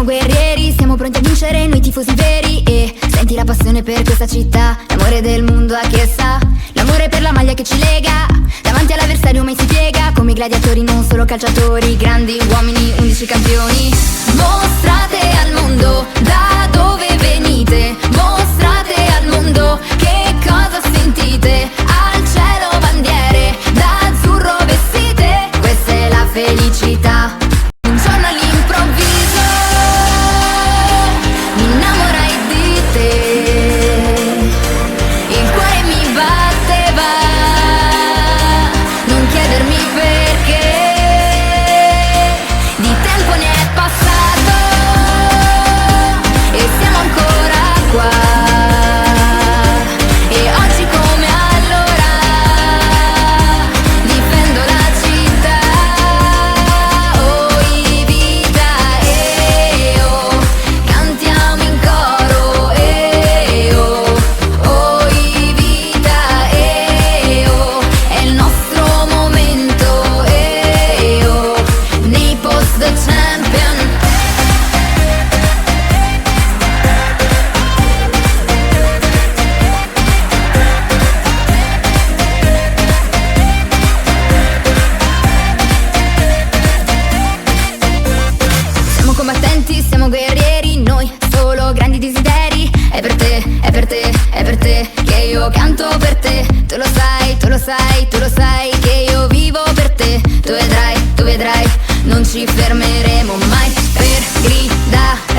guerrieri, siamo pronti a vincere noi tifosi veri. E senti la passione per questa città, l'amore del mondo a che sa, l'amore per la maglia che ci lega, davanti all'avversario mai si piega, come i gladiatori non solo calciatori, grandi uomini, 11 campioni. Mostrate al mondo da dove venite, mostrate al mondo che cosa sentite, al cielo bandiere da azzurro vestite, questa è la felicità. Un giorno all'improvviso mi innamorai di te, il cuore mi batteva, non chiedermi perché, di tempo ne è passato e siamo ancora qua. E oggi come allora difendo la città. Oi vita e oh, cantiamo in coro e oh, oi vita e oh, è il nostro momento e oh, Naples the champion. Siamo combattenti, siamo guerrieri, noi solo grandi desideri. È per te, è per te, è per te che io canto per te. Tu lo sai, tu lo sai, tu lo sai che io vivo per te. Tu vedrai, non ci fermeremo mai per gridare